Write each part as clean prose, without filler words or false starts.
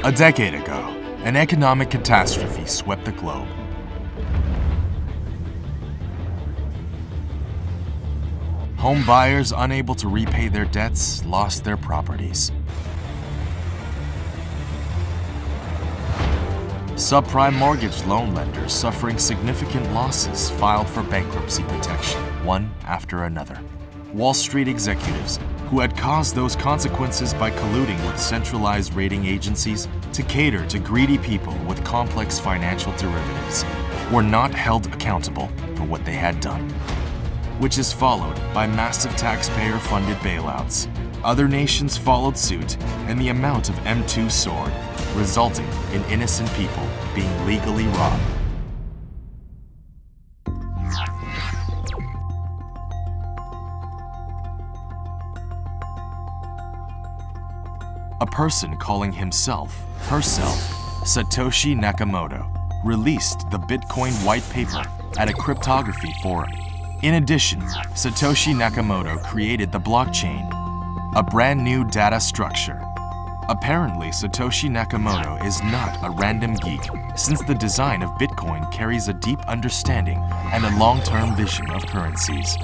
A decade ago, an economic catastrophe swept the globe. Home buyers unable to repay their debts lost their properties. Subprime mortgage loan lenders suffering significant losses filed for bankruptcy protection, one after another. Wall Street executives, who had caused those consequences by colluding with centralized rating agencies to cater to greedy people with complex financial derivatives, were not held accountable for what they had done, which is followed by massive taxpayer-funded bailouts. Other nations followed suit, and the amount of M2 soared, resulting in innocent people being legally robbed. A person calling himself, herself, Satoshi Nakamoto, released the Bitcoin white paper at a cryptography forum. In addition, Satoshi Nakamoto created the blockchain, a brand new data structure. Apparently, Satoshi Nakamoto is not a random geek, since the design of Bitcoin carries a deep understanding and a long-term vision of currencies.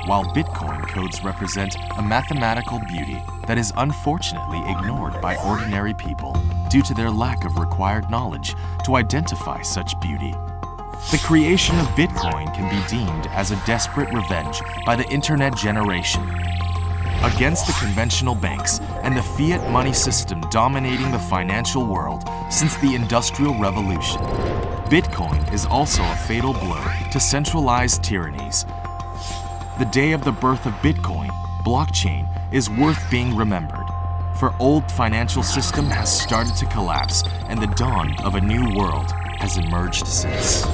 While Bitcoin codes represent a mathematical beauty that is unfortunately ignored by ordinary people due to their lack of required knowledge to identify such beauty. The creation of Bitcoin can be deemed as a desperate revenge by the internet generation against the conventional banks and the fiat money system dominating the financial world since the Industrial Revolution. Bitcoin is also a fatal blow to centralized tyrannies. The day of the birth of Bitcoin, blockchain, is worth being remembered, for old financial system has started to collapse and the dawn of a new world has emerged since.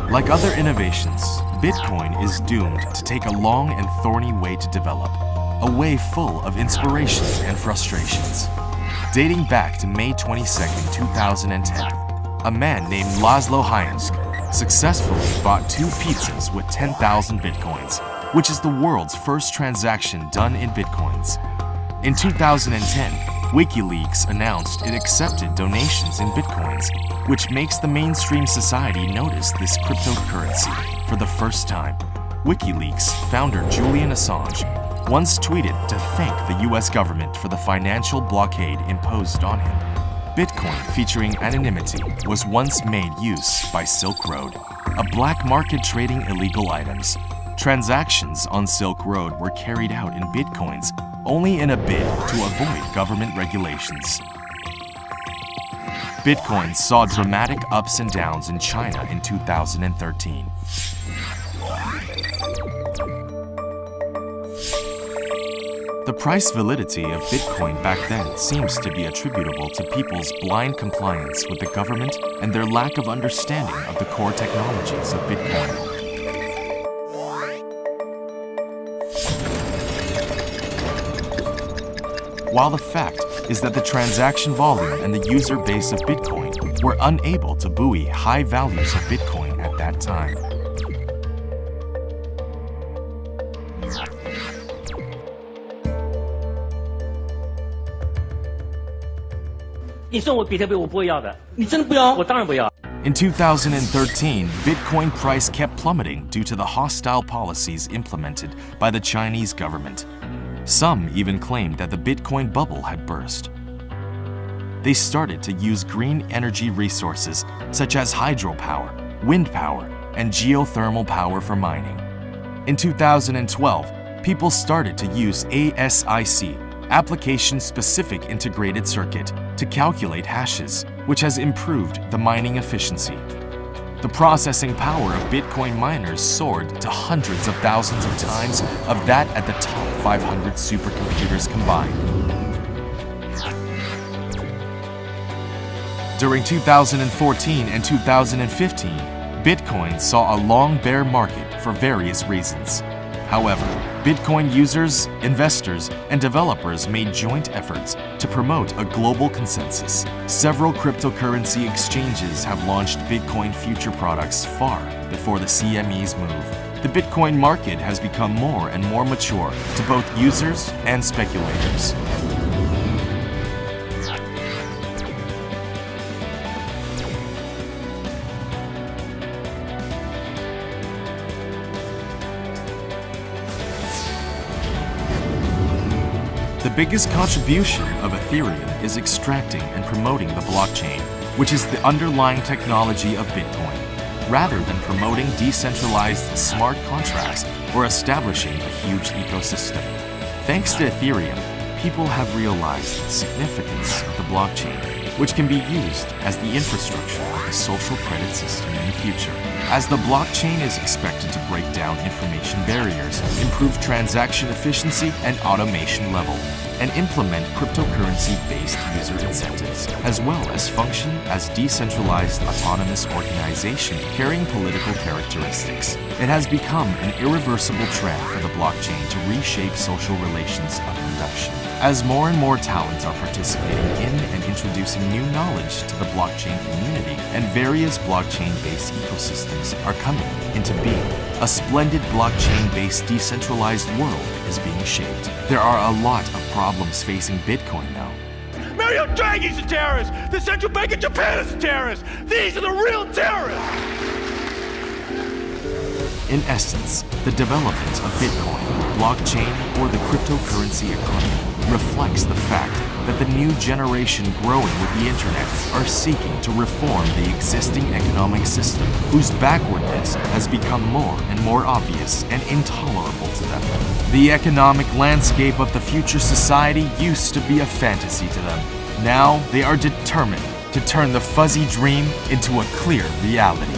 Like other innovations, Bitcoin is doomed to take a long and thorny way to develop, a way full of inspirations and frustrations. Dating back to May 22, 2010, a man named Laszlo Hyansk successfully bought 2 pizzas with 10,000 Bitcoins, which is the world's first transaction done in Bitcoins. In 2010, WikiLeaks announced it accepted donations in Bitcoins, which makes the mainstream society notice this cryptocurrency for the first time. WikiLeaks founder Julian Assange once tweeted to thank the US government for the financial blockade imposed on him. Bitcoin featuring anonymity was once made use by Silk Road, a black market trading illegal items. Transactions on Silk Road were carried out in Bitcoins only in a bid to avoid government regulations. Bitcoin saw dramatic ups and downs in China in 2013. The price validity of Bitcoin back then seems to be attributable to people's blind compliance with the government and their lack of understanding of the core technologies of Bitcoin. While the fact is that the transaction volume and the user base of Bitcoin were unable to buoy high values of Bitcoin at that time. In 2013, Bitcoin price kept plummeting due to the hostile policies implemented by the Chinese government. Some even claimed that the Bitcoin bubble had burst. They started to use green energy resources such as hydropower, wind power, and geothermal power for mining. In 2012, people started to use ASIC, Application-Specific Integrated Circuit, to calculate hashes, which has improved the mining efficiency. The processing power of Bitcoin miners soared to hundreds of thousands of times of that at the top 500 supercomputers combined. During 2014 and 2015, Bitcoin saw a long bear market for various reasons. However, Bitcoin users, investors, and developers made joint efforts to promote a global consensus. Several cryptocurrency exchanges have launched Bitcoin future products far before the CME's move. The Bitcoin market has become more and more mature to both users and speculators. The biggest contribution of Ethereum is extracting and promoting the blockchain, which is the underlying technology of Bitcoin, rather than promoting decentralized smart contracts or establishing a huge ecosystem. Thanks to Ethereum, people have realized the significance of the blockchain, which can be used as the infrastructure of the social credit system in the future, as the blockchain is expected to break down information barriers, improve transaction efficiency and automation level, and implement cryptocurrency-based user incentives, as well as function as decentralized autonomous organization carrying political characteristics. It has become an irreversible trend for the blockchain to reshape social relations of production, as more and more talents are participating in and introducing new knowledge to the blockchain community, and various blockchain-based ecosystems are coming into being. A splendid blockchain-based decentralized world is being shaped. There are a lot of problems facing Bitcoin now. Mario Draghi's a terrorist! The Central Bank of Japan is a terrorist! These are the real terrorists! In essence, the development of Bitcoin, blockchain, or the cryptocurrency economy reflects the fact that the new generation growing with the internet are seeking to reform the existing economic system, whose backwardness has become more and more obvious and intolerable to them. The economic landscape of the future society used to be a fantasy to them. Now they are determined to turn the fuzzy dream into a clear reality.